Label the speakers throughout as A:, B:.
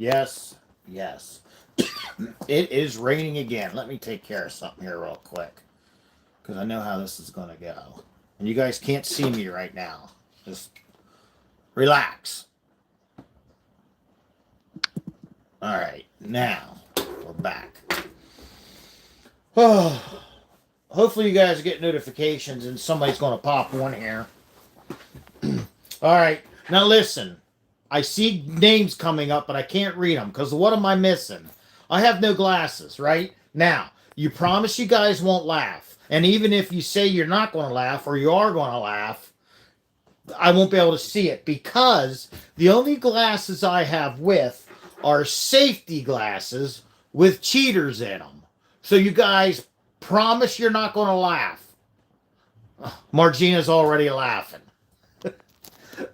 A: Yes, yes. It is raining again. Let me take care of something here real quick because I know how this is going to go. And you guys can't see me right now. Just relax. All right, now we're back. Oh, hopefully you guys get notifications and somebody's going to pop one here. All right, now listen. I see names coming up, but I can't read them because what am I missing? I have no glasses, right? Now, you promise you guys won't laugh. And even if you say you're not going to laugh or you are going to laugh, I won't be able to see it because the only glasses I have with are safety glasses with cheaters in them. So you guys promise you're not going to laugh. Margina's already laughing.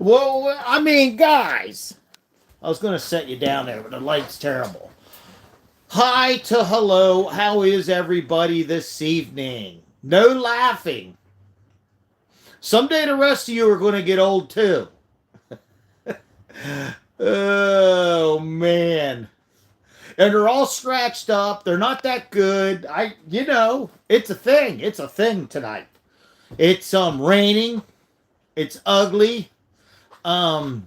A: Well, I mean, guys, I was going to set you down there, but the light's terrible. Hi to hello. How is everybody this evening? No laughing. Someday the rest of you are going to get old too. Oh, man. And they're all scratched up. They're not that good. It's a thing. It's a thing tonight. It's raining. It's ugly. I'm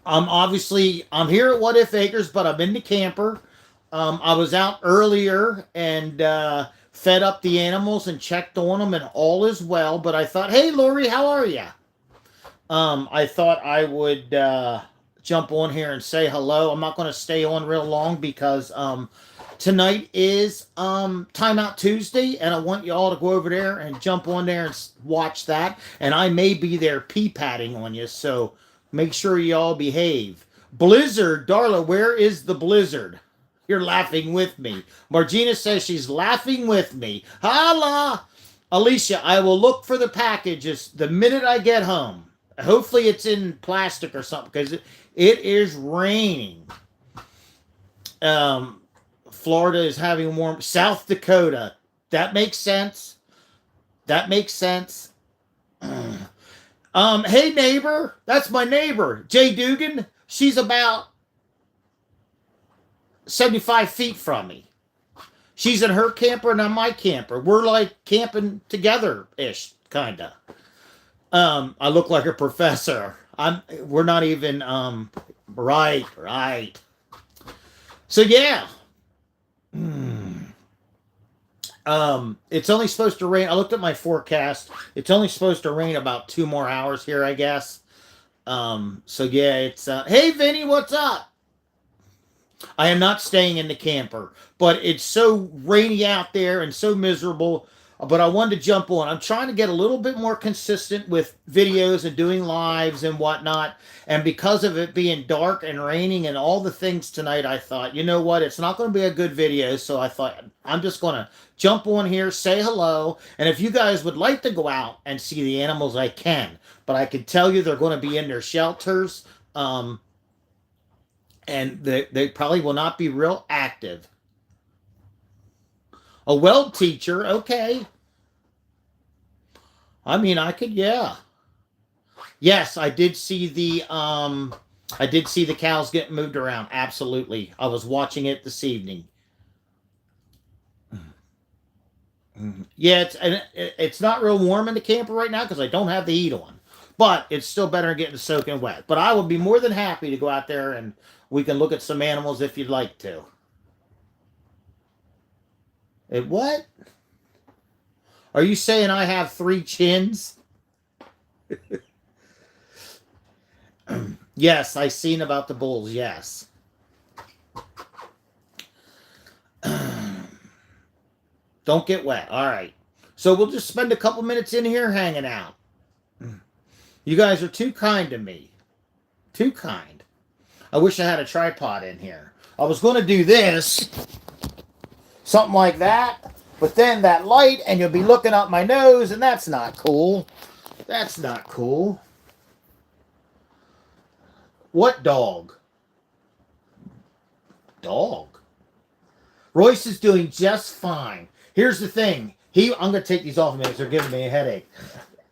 A: here at What If Acres, but I'm in the camper. I was out earlier and fed up the animals and checked on them, and all is well. But I thought, hey, Lori, how are you? I thought I would jump on here and say hello. I'm not going to stay on real long because tonight is Timeout Tuesday, and I want you all to go over there and jump on there and watch that. And I may be there pee-patting on you, so make sure you all behave. Blizzard, Darla, where is the blizzard? You're laughing with me. Margina says she's laughing with me. Holla! Alicia, I will look for the packages the minute I get home. Hopefully it's in plastic or something because it is raining. Florida is having warm. South Dakota. That makes sense. That makes sense. Hey neighbor. That's my neighbor. Jay Dugan. She's about 75 feet from me. She's in her camper and I'm my camper. We're like camping together-ish, kinda. I look like a professor. We're not even right. So yeah. It's only supposed to rain. I looked at my forecast. It's only supposed to rain about 2 more hours here, I guess. So yeah, it's hey Vinny, what's up? I am not staying in the camper, but it's so rainy out there and so miserable. But I wanted to jump on. I'm trying to get a little bit more consistent with videos and doing lives and whatnot. And because of it being dark and raining and all the things tonight, I thought, you know what? It's not going to be a good video. So I thought, I'm just going to jump on here, say hello. And if you guys would like to go out and see the animals, I can. But I can tell you they're going to be in their shelters. And they probably will not be real active. A weld teacher, okay. I mean, I could, yeah. Yes, I did see the cows get moved around. Absolutely. I was watching it this evening. Yeah, it's not real warm in the camper right now because I don't have the heat on. But it's still better than getting soaking wet. But I would be more than happy to go out there and we can look at some animals if you'd like to. What? Are you saying I have 3 chins? Yes, I seen about the bulls, yes. Don't get wet. All right. So we'll just spend a couple minutes in here hanging out. You guys are too kind to me. Too kind. I wish I had a tripod in here. I was going to do this. Something like that. But then that light, and you'll be looking up my nose, and that's not cool. That's not cool. What dog? Dog. Royce is doing just fine. Here's the thing. I'm going to take these off a minute. They're giving me a headache.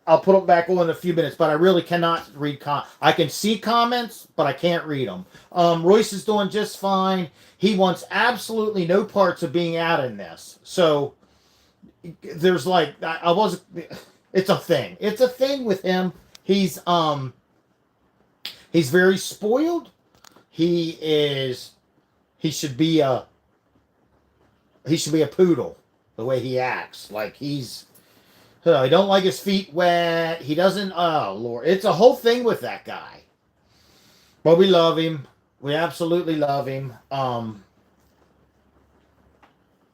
A: I'll put them back on in a few minutes, but I really cannot read I can see comments, but I can't read them. Royce is doing just fine. He wants absolutely no parts of being out in this. So there's like I was. It's a thing. It's a thing with him. He's very spoiled. He is. He should be a. He should be a poodle. The way he acts, like he's. He don't like his feet wet. He doesn't. Oh Lord, it's a whole thing with that guy. But we love him. We absolutely love him.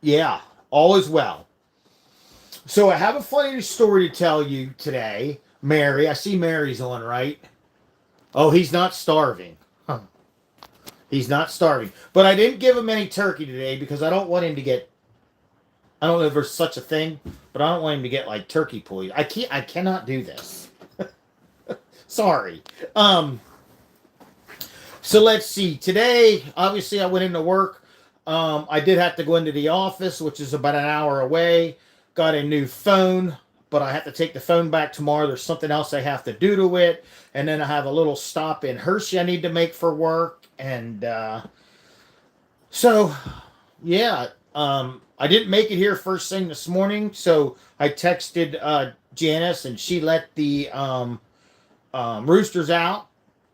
A: Yeah, all is well. So I have a funny story to tell you today, Mary. I see Mary's on, right? Oh, he's not starving. Huh. He's not starving. But I didn't give him any turkey today because I don't want him to get. I don't know if there's such a thing, but I don't want him to get like turkey poison. I cannot do this. Sorry. So let's see. Today, obviously, I went into work. I did have to go into the office, which is about an hour away. Got a new phone, but I have to take the phone back tomorrow. There's something else I have to do to it. And then I have a little stop in Hershey I need to make for work. And so, yeah. I didn't make it here first thing this morning. So I texted Janice, and she let the roosters out.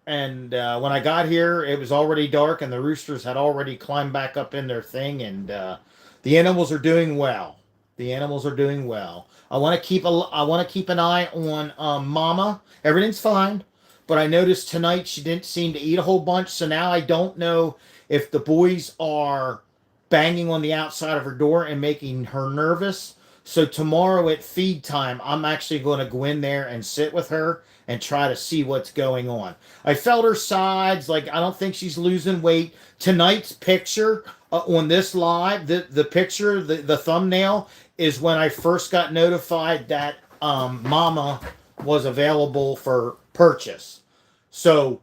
A: And when I got here, it was already dark, and the roosters had already climbed back up in their thing. And the animals are doing well. The animals are doing well. I want to keep an eye on Mama. Everything's fine, but I noticed tonight she didn't seem to eat a whole bunch. So now I don't know if the boys are banging on the outside of her door and making her nervous. So tomorrow at feed time, I'm actually going to go in there and sit with her and try to see what's going on. I felt her sides. Like, I don't think she's losing weight. Tonight's picture on this live, the picture, the thumbnail, is when I first got notified that Mama was available for purchase. So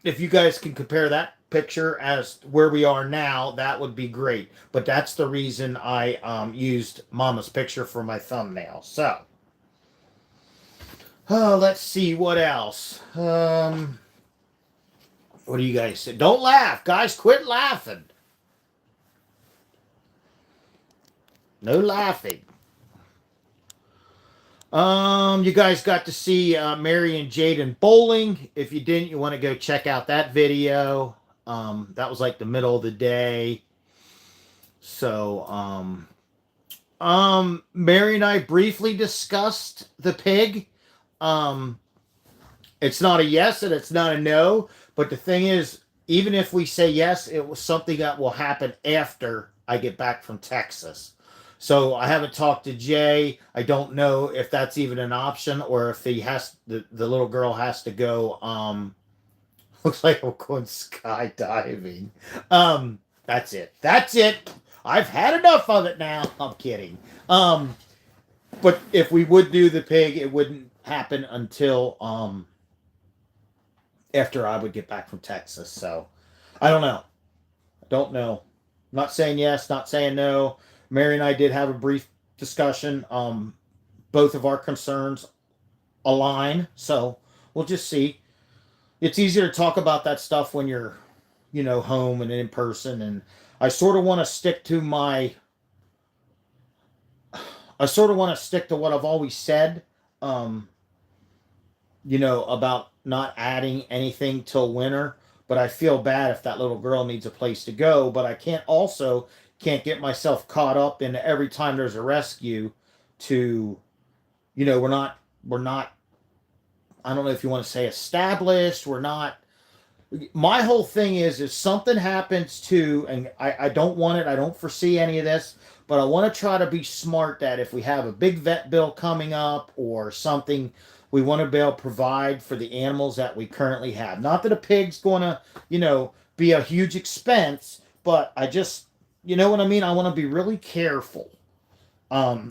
A: if you guys can compare that picture as where we are now, that would be great. But that's the reason I used Mama's picture for my thumbnail. So let's see what else. What do you guys say? Don't laugh, guys. Quit laughing. No laughing. You guys got to see Mary and Jaden bowling. If you didn't, you want to go check out that video. That was like the middle of the day. So, Mary and I briefly discussed the pig. It's not a yes and it's not a no, but the thing is, even if we say yes, it was something that will happen after I get back from Texas. So I haven't talked to Jay. I don't know if that's even an option or if he has the little girl has to go. Looks like we're going skydiving. That's it. That's it. I've had enough of it now. I'm kidding. But if we would do the pig, it wouldn't happen until after I would get back from Texas. So I don't know. I don't know. Not saying yes, not saying no. Mary and I did have a brief discussion. Both of our concerns align, so we'll just see. It's easier to talk about that stuff when you're, home and in person. And I sort of want to stick to what I've always said, about not adding anything till winter. But I feel bad if that little girl needs a place to go. But I can't get myself caught up in every time there's a rescue to, we're not, I don't know if you want to say established. We're not, my whole thing is if something happens to, and I don't want it, I don't foresee any of this, but I want to try to be smart that if we have a big vet bill coming up or something, we want to be able to provide for the animals that we currently have. Not that a pig's going to, be a huge expense, but I just, you know what I mean? I want to be really careful.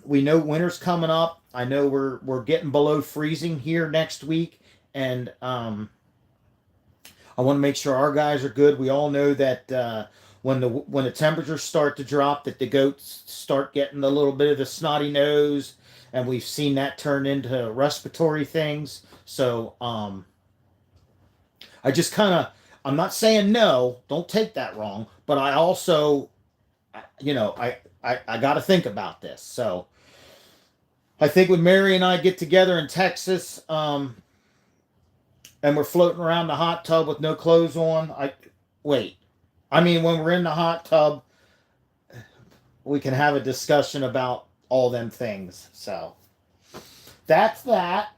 A: We know winter's coming up. I know we're getting below freezing here next week, and I want to make sure our guys are good. We all know that when the temperatures start to drop, that the goats start getting a little bit of the snotty nose, and we've seen that turn into respiratory things. So I just kind of, I'm not saying no, don't take that wrong, but I also, I got to think about this. So I think when Mary and I get together in Texas, and we're floating around the hot tub with no clothes on, wait. I mean, when we're in the hot tub, we can have a discussion about all them things. So that's that.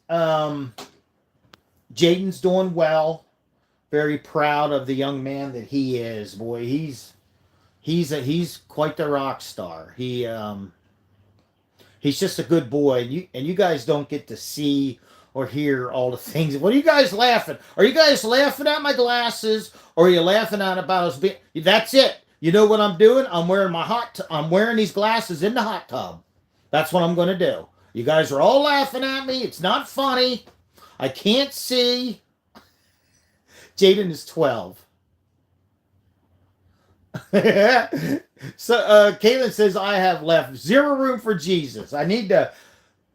A: Jaden's doing well. Very proud of the young man that he is. Boy, he's quite the rock star. He's just a good boy, and you guys don't get to see or hear all the things. What are you guys laughing? Are you guys laughing at my glasses, or are you laughing at about us being? That's it. You know what I'm doing? I'm wearing I'm wearing these glasses in the hot tub. That's what I'm going to do. You guys are all laughing at me. It's not funny. I can't see. Jaden is 12. So Caitlin says I have left zero room for Jesus. I need to.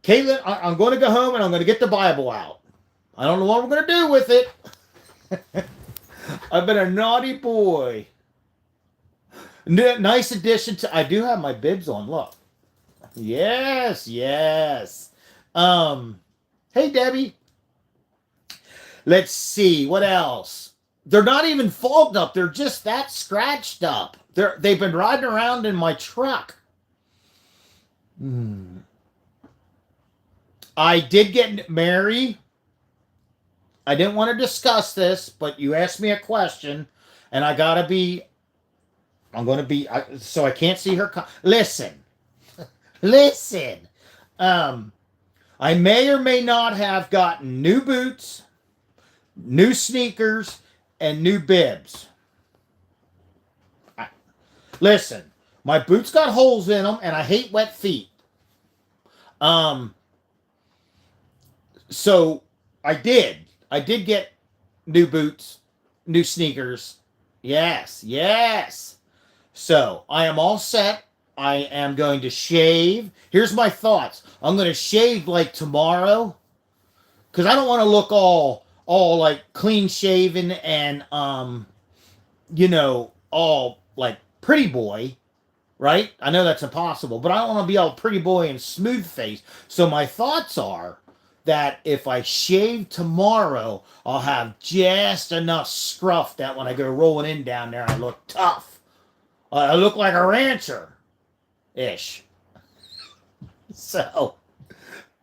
A: Caitlin, I'm going to go home and I'm going to get the Bible out. I don't know what I'm going to do with it. I've been a naughty boy. Nice addition to. I do have my bibs on. Look. Yes, yes. Hey Debbie. Let's see what else. They're not even fogged up. They're just that scratched up. They've been riding around in my truck. I did get Mary. I didn't want to discuss this, but you asked me a question, and I'm going to be, so I can't see her. Listen. I may or may not have gotten new boots, new sneakers, and new bibs. Listen, my boots got holes in them, and I hate wet feet. So I did get new boots, new sneakers. Yes. So I am all set. I am going to shave. Here's my thoughts. I'm going to shave like tomorrow, because I don't want to look all like clean shaven and all like pretty boy, right? I know that's impossible, but I don't want to be all pretty boy and smooth face. So my thoughts are that if I shave tomorrow, I'll have just enough scruff that when I go rolling in down there, I look tough. I look like a rancher ish. So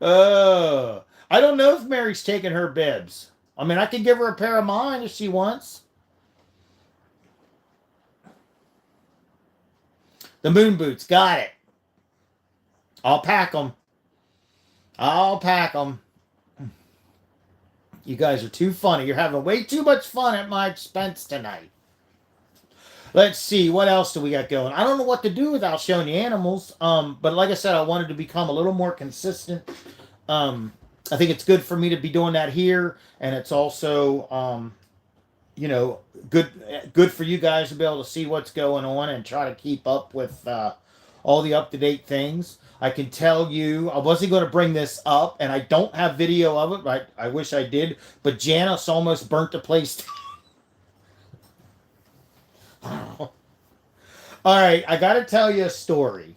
A: I don't know if Mary's taking her bibs. I mean, I can give her a pair of mine if she wants. The moon boots, got it. I'll pack them. You guys are too funny. You're having way too much fun at my expense tonight. Let's see, what else do we got going? I don't know what to do without showing you animals. But like I said, I wanted to become a little more consistent. I think it's good for me to be doing that here, and it's also, good for you guys to be able to see what's going on and try to keep up with all the up-to-date things. I can tell you, I wasn't going to bring this up, and I don't have video of it, but I wish I did, but Janice almost burnt the place down. All right, I got to tell you a story.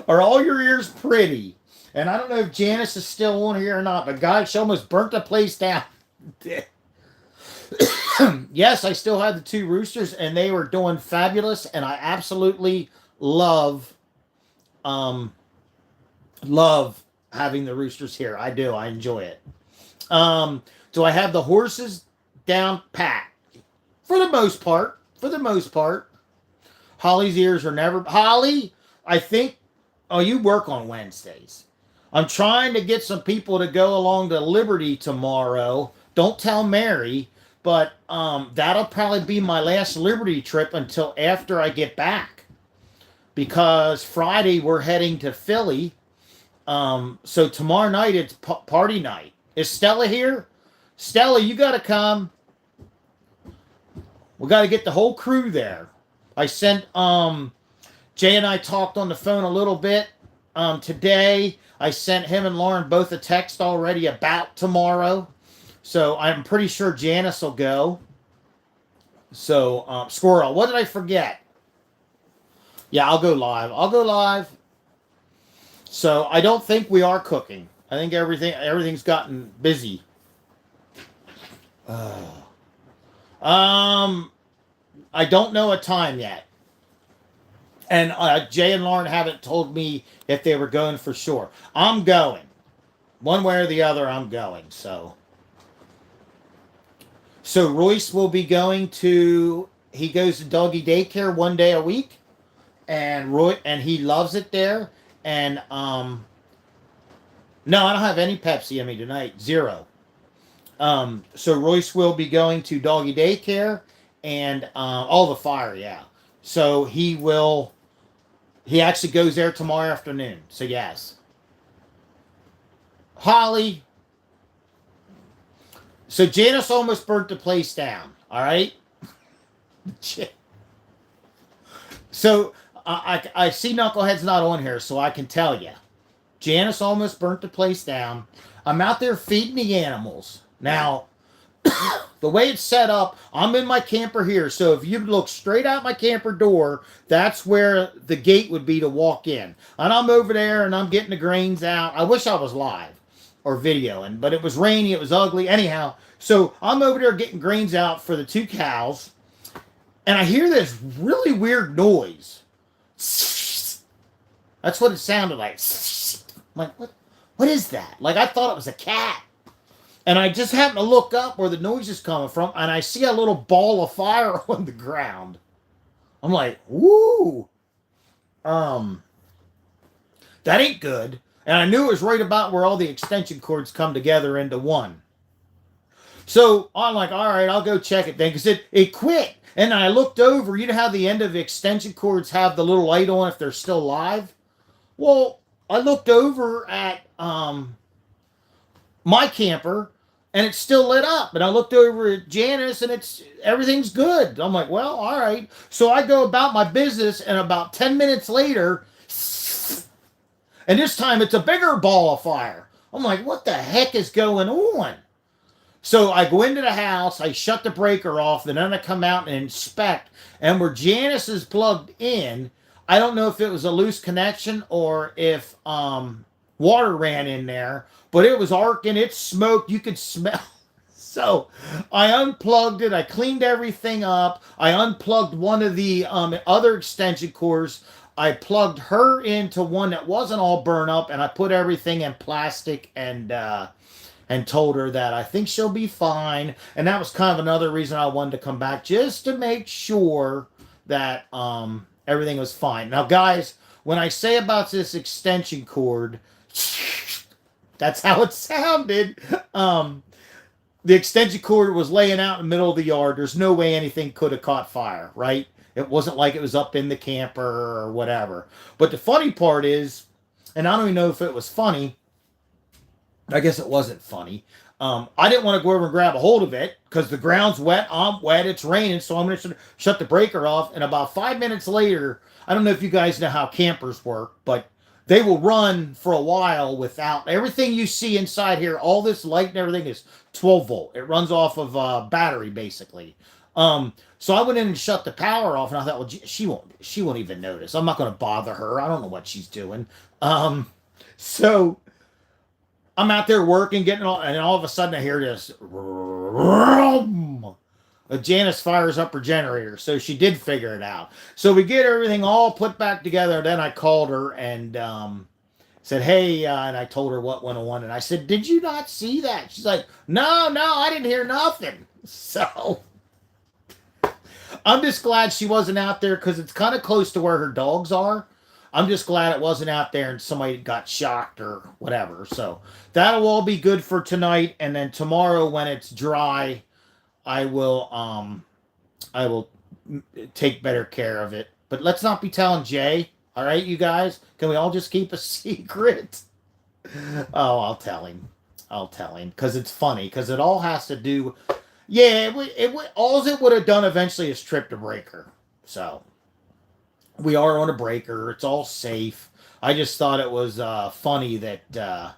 A: Are all your ears pretty? And I don't know if Janice is still on here or not, but guys, she almost burnt the place down. Yes, I still have the two roosters, and they were doing fabulous, and I absolutely love having the roosters here. I do. I enjoy it. Do I have the horses down pat? For the most part. Holly's ears are never... Holly, I think... Oh, you work on Wednesdays. I'm trying to get some people to go along to Liberty tomorrow. Don't tell Mary, but that'll probably be my last Liberty trip until after I get back. Because Friday we're heading to Philly. So tomorrow night it's party night. Is Stella here? Stella, you got to come. We got to get the whole crew there. I sent, Jay and I talked on the phone a little bit. today. I sent him and Lauren both a text already about tomorrow. So I'm pretty sure Janice will go. So, Squirrel, what did I forget? Yeah, I'll go live. I'll go live. So I don't think we are cooking. I think everything's gotten busy. Um, I don't know a time yet. And Jay and Lauren haven't told me if they were going for sure. I'm going. One way or the other, I'm going. So Royce will be going to. He goes to doggy daycare one day a week, and he loves it there. And no, I don't have any Pepsi in me tonight. Zero. So Royce will be going to doggy daycare and all the fire, yeah. So he will. He actually goes there tomorrow afternoon. So yes. Holly. So Janice almost burnt the place down. All right. So I see Knucklehead's not on here, so I can tell you. Janice almost burnt the place down. I'm out there feeding the animals. Now, the way it's set up, I'm in my camper here. So if you look straight out my camper door, that's where the gate would be to walk in. And I'm over there and I'm getting the grains out. I wish I was live or videoing, but it was rainy, it was ugly. Anyhow, so I'm over there getting grains out for the 2 cows. And I hear this really weird noise. That's what it sounded like. I'm like, what is that? Like, I thought it was a cat. And I just happen to look up where the noise is coming from, and I see a little ball of fire on the ground. I'm like, woo. That ain't good. And I knew it was right about where all the extension cords come together into one. So I'm like, all right, I'll go check it then, because it quit. And I looked over. You know how the end of the extension cords have the little light on if they're still live? Well, I looked over at my camper, and it's still lit up. And I looked over at Janice, and everything's good. I'm like, well, all right. So I go about my business, and about 10 minutes later, and this time it's a bigger ball of fire. I'm like, what the heck is going on? So I go into the house, I shut the breaker off, and then I come out and inspect. And where Janice is plugged in, I don't know if it was a loose connection or if water ran in there, but it was arcing, it smoked, you could smell. So I unplugged it, I cleaned everything up, I unplugged one of the other extension cords, I plugged her into one that wasn't all burned up, and I put everything in plastic and told her that I think she'll be fine. And that was kind of another reason I wanted to come back, just to make sure that everything was fine. Now, guys, when I say about this extension cord, that's how it sounded. The extension cord was laying out in the middle of the yard. There's no way anything could have caught fire, right? It wasn't like it was up in the camper or whatever. But the funny part is, and I don't even know if it was funny, I guess it wasn't funny. I didn't want to go over and grab a hold of it because the ground's wet, I'm wet, it's raining, so I'm going to shut the breaker off. And about 5 minutes later, I don't know if you guys know how campers work, but they will run for a while without everything you see inside here. All this light and everything is 12 volt. It runs off of battery basically. So I went in and shut the power off, and I thought, well, she won't even notice. I'm not going to bother her. I don't know what she's doing. So I'm out there working, getting all, and all of a sudden I hear this. Janice fires up her generator, so she did figure it out. So we get everything all put back together. Then I called her and said, hey, and I told her what went on. And I said, did you not see that? She's like, no, I didn't hear nothing. So I'm just glad she wasn't out there because it's kind of close to where her dogs are. I'm just glad it wasn't out there and somebody got shocked or whatever. So that'll all be good for tonight. And then tomorrow when it's dry, I will take better care of it. But let's not be telling Jay. All right, you guys? Can we all just keep a secret? Oh, I'll tell him. Because it's funny. Because it all has to do... Yeah, all it would have done eventually is trip the breaker. So... we are on a breaker. It's all safe. I just thought it was funny that,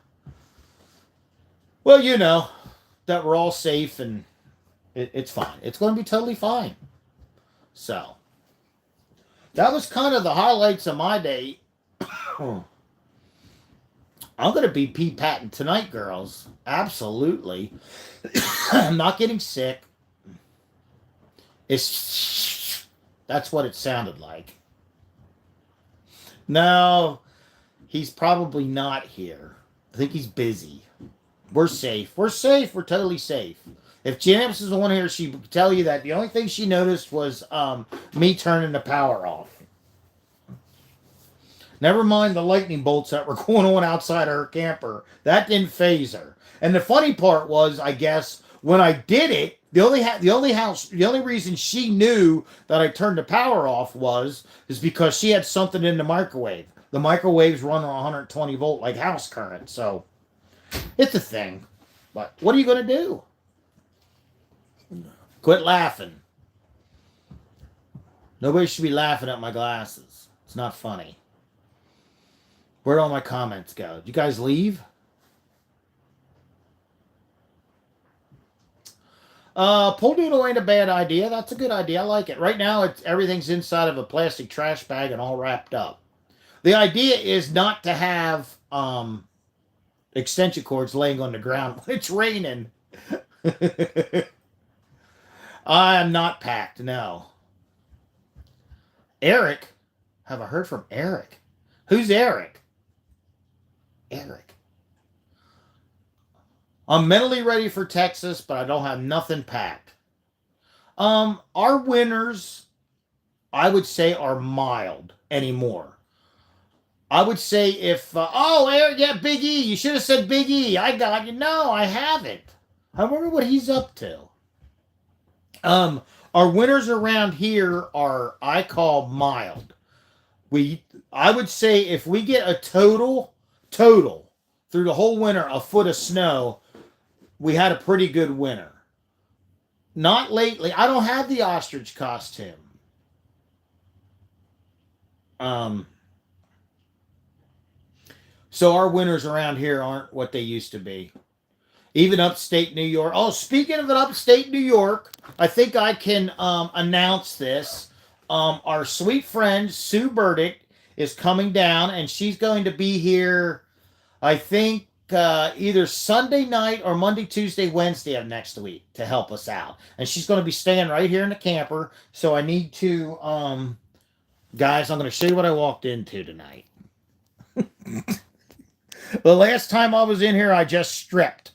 A: well, that we're all safe and it's fine. It's going to be totally fine. So that was kind of the highlights of my day. I'm going to be pee patting tonight, girls. Absolutely. I'm not getting sick. It's that's what it sounded like. No, he's probably not here. I think he's busy. We're safe. We're safe. We're totally safe. If Janice is the one here, she would tell you that the only thing she noticed was me turning the power off. Never mind the lightning bolts that were going on outside her camper. That didn't phase her. And the funny part was, I guess, when I did it, the only reason she knew that I turned the power off is because she had something in the microwave. The microwaves run on 120 volt like house current, so it's a thing. But what are you going to do? Quit laughing. Nobody should be laughing at my glasses. It's not funny. Where'd all my comments go? Did you guys leave? Pool noodle ain't a bad idea. That's a good idea. I like it. Right now, everything's inside of a plastic trash bag and all wrapped up. The idea is not to have extension cords laying on the ground when it's raining. I am not packed, no. Eric? Have I heard from Eric? Who's Eric? Eric. I'm mentally ready for Texas, but I don't have nothing packed. Our winters, I would say, are mild anymore. I would say Eric, yeah, Big E. You should have said Big E. I got you. No, I haven't. I wonder what he's up to. Our winters around here are, I call, mild. I would say if we get a total through the whole winter, a foot of snow, we had a pretty good winter. Not lately. I don't have the ostrich costume. So our winters around here aren't what they used to be. Even upstate New York. Oh, speaking of an upstate New York, I think I can announce this. Our sweet friend Sue Burdick is coming down, and she's going to be here, I think, either Sunday night or Monday, Tuesday, Wednesday of next week to help us out. And she's going to be staying right here in the camper. So I need to, guys, I'm going to show you what I walked into tonight. The last time I was in here, I just stripped.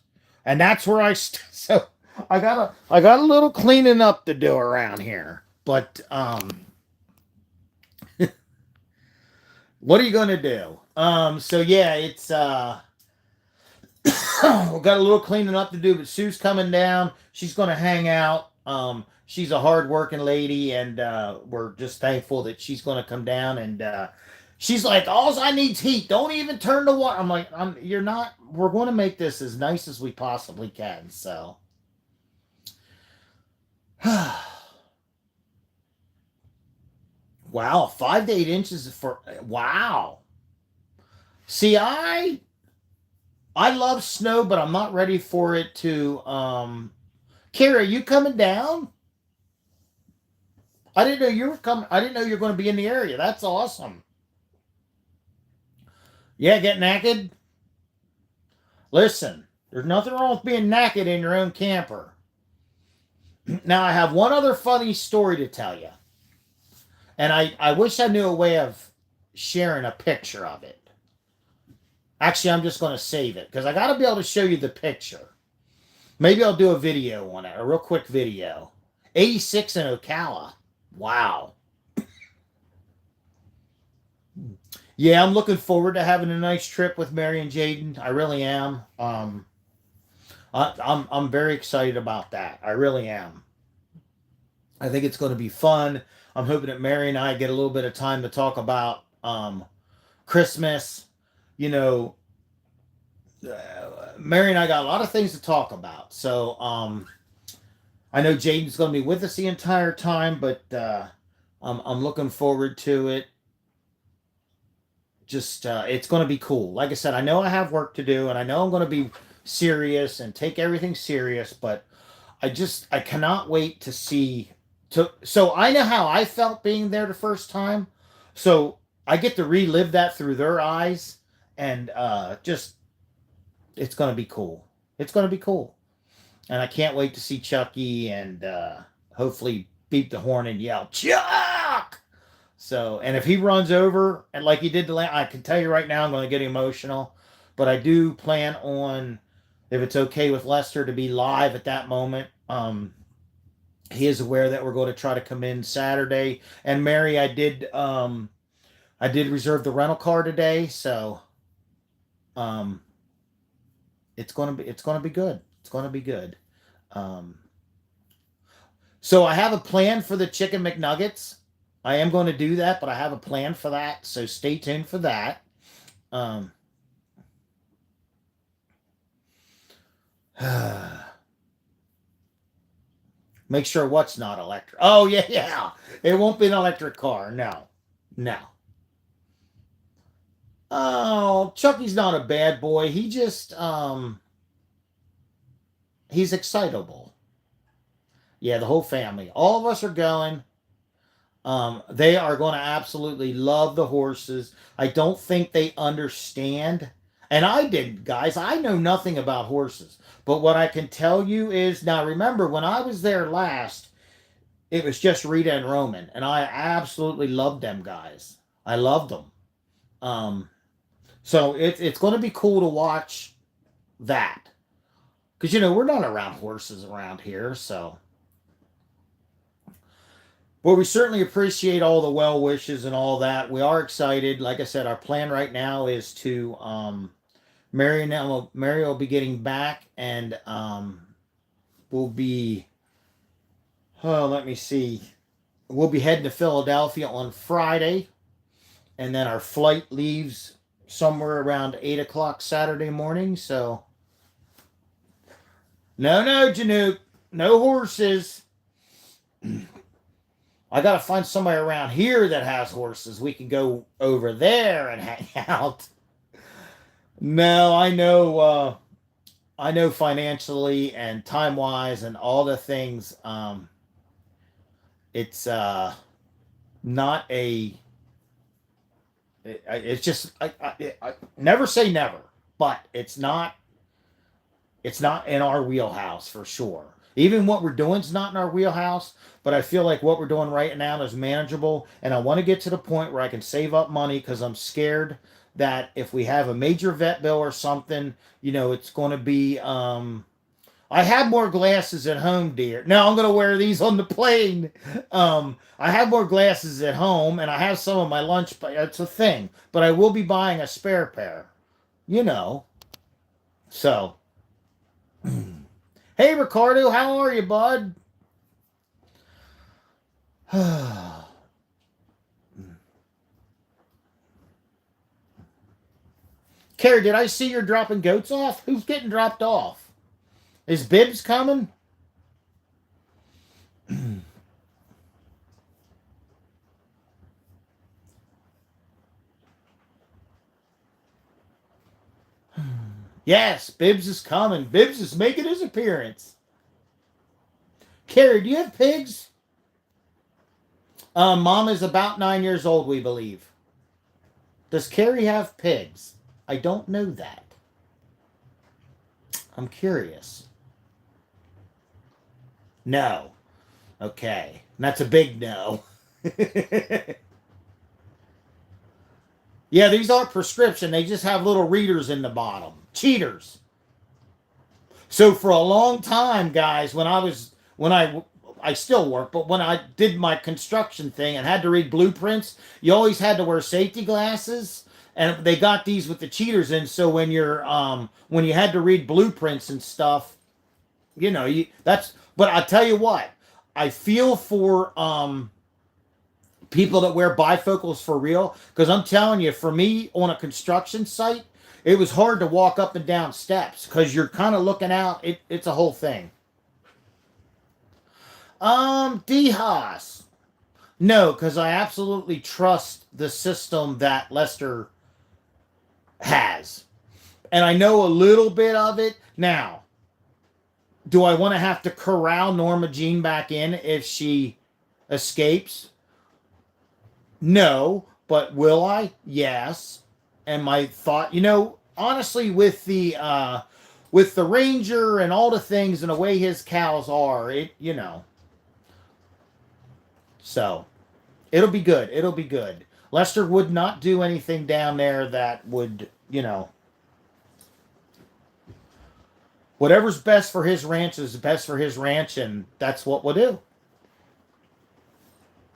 A: And that's where so I got a little cleaning up to do around here. But what are you gonna do? So yeah, it's we've got a little cleaning up to do, but Sue's coming down. She's gonna hang out. She's a hard-working lady, and we're just thankful that she's gonna come down. And she's like, all I need's heat. Don't even turn the water. I'm like, you're not. We're going to make this as nice as we possibly can. So, wow, 5 to 8 inches for wow. See, I love snow, but I'm not ready for it to. Kara, are you coming down? I didn't know you were coming. I didn't know you were going to be in the area. That's awesome. Yeah, get naked. Listen, there's nothing wrong with being naked in your own camper. Now, I have one other funny story to tell you. And I wish I knew a way of sharing a picture of it. Actually, I'm just going to save it because I got to be able to show you the picture. Maybe I'll do a video on it, a real quick video. 86 in Ocala. Wow. Yeah, I'm looking forward to having a nice trip with Mary and Jaden. I really am. I'm very excited about that. I really am. I think it's going to be fun. I'm hoping that Mary and I get a little bit of time to talk about Christmas. You know, Mary and I got a lot of things to talk about. So I know Jaden's going to be with us the entire time, but I'm looking forward to it. just it's going to be cool. Like I said, I know I have work to do, and I know I'm going to be serious and take everything serious, but I cannot wait to see to so I know how I felt being there the first time. So I get to relive that through their eyes, and just it's going to be cool. It's going to be cool. And I can't wait to see Chucky and hopefully beep the horn and yell Chuck. So, and if he runs over and like he did the last, I can tell you right now, I'm going to get emotional. But I do plan on, if it's okay with Lester, to be live at that moment. He is aware that we're going to try to come in Saturday. And Mary, I did reserve the rental car today, so um, it's going to be good. It's going to be good. Um, so I have a plan for the chicken McNuggets. I am going to do that, but I have a plan for that. So stay tuned for that. Um, make sure what's not electric. Oh yeah, yeah. It won't be an electric car. No, no. Oh, Chucky's not a bad boy. He's excitable. Yeah, the whole family. All of us are going. They are going to absolutely love the horses. I don't think they understand. And I did, guys. I know nothing about horses. But what I can tell you is now remember when I was there last, it was just Rita and Roman. And I absolutely loved them guys. I loved them. Um, so it's going to be cool to watch that. Because, we're not around horses around here. So. Well, we certainly appreciate all the well wishes and all that. We are excited. Like I said, our plan right now is to Mary will be getting back, and we'll be. Oh, let me see. We'll be heading to Philadelphia on Friday, and then our flight leaves somewhere around 8 o'clock Saturday morning. So, no, Janook, no horses. I got to find somebody around here that has horses. We can go over there and hang out. No, I know financially and time wise and all the things. It's not a. It's just I never say never, but it's not. It's not in our wheelhouse for sure. Even what we're doing is not in our wheelhouse, but I feel like what we're doing right now is manageable, and I want to get to the point where I can save up money because I'm scared that if we have a major vet bill or something, it's going to be. I have more glasses at home, dear. No, I'm going to wear these on the plane. I have more glasses at home, and I have some of my lunch. It's a thing, but I will be buying a spare pair. You know, so. Hey, Ricardo, how are you, bud? Carrie, did I see you're dropping goats off? Who's getting dropped off? Is Bibbs coming? Yes, Bibbs is coming. Bibbs is making his appearance. Carrie, do you have pigs? Mom is about 9 years old, we believe. Does Carrie have pigs? I don't know that. I'm curious. No. Okay. That's a big no. Yeah, these aren't prescription. They just have little readers in the bottom. Cheaters. So for a long time, guys, when I still work, but when I did my construction thing and had to read blueprints, you always had to wear safety glasses, and they got these with the cheaters in. So when you had to read blueprints and stuff, that's. But I tell you what, I feel for people that wear bifocals for real, because I'm telling you, for me on a construction site, it was hard to walk up and down steps because you're kind of looking out. It's a whole thing. DeHaas. No, because I absolutely trust the system that Lester has. And I know a little bit of it. Now, do I want to have to corral Norma Jean back in if she escapes? No. But will I? Yes. And my thought, honestly, with the Ranger and all the things and the way his cows are, so it'll be good. It'll be good. Lester would not do anything down there that would, whatever's best for his ranch is best for his ranch, and that's what we'll do.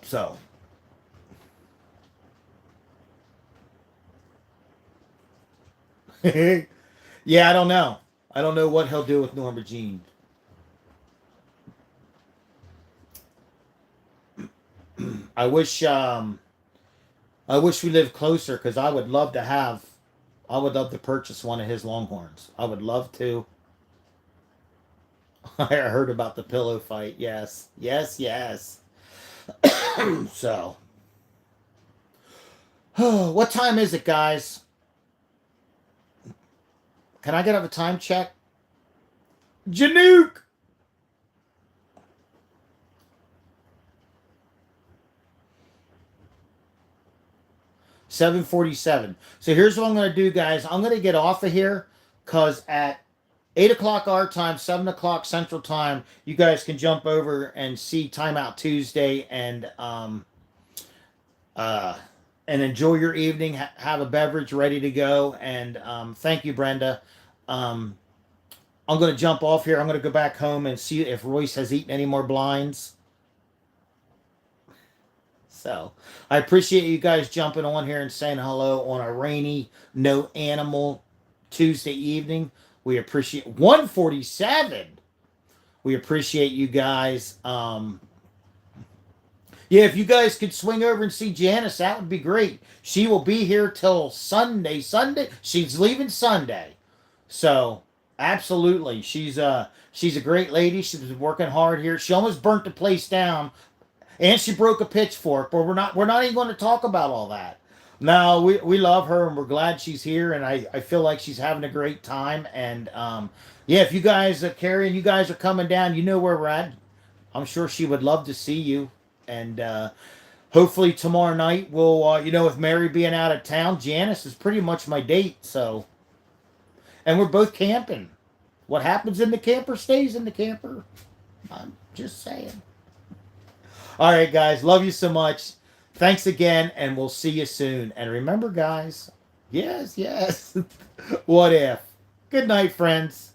A: So. Yeah, I don't know. I don't know what he'll do with Norma Jean. I wish I wish we lived closer because I would love to purchase one of his Longhorns. I would love to. I heard about the pillow fight. Yes. Yes, yes. So, what time is it, guys? Can I get up a time check? Janook! 7:47. So here's what I'm going to do, guys. I'm going to get off of here because at 8 o'clock our time, 7 o'clock Central Time, you guys can jump over and see Timeout Tuesday and enjoy your evening. Have a beverage ready to go. And thank you, Brenda. I'm going to jump off here. I'm going to go back home and see if Royce has eaten any more blinds. So I appreciate you guys jumping on here and saying hello on a rainy, no animal Tuesday evening. We appreciate 147. We appreciate you guys. Yeah, if you guys could swing over and see Janice, that would be great. She will be here till Sunday. She's leaving Sunday. So absolutely. She's a great lady. She's been working hard here. She almost burnt the place down. And she broke a pitchfork, but we're not even going to talk about all that. No, we love her and we're glad she's here, and I feel like she's having a great time. And yeah, if you guys Carrie and you guys are coming down, you know where we're at. I'm sure she would love to see you. And hopefully tomorrow night we'll with Mary being out of town, Janice is pretty much my date. So, and we're both camping. What happens in the camper stays in the camper. I'm just saying. All right, guys. Love you so much. Thanks again, and we'll see you soon. And remember, guys, yes, what if? Good night, friends.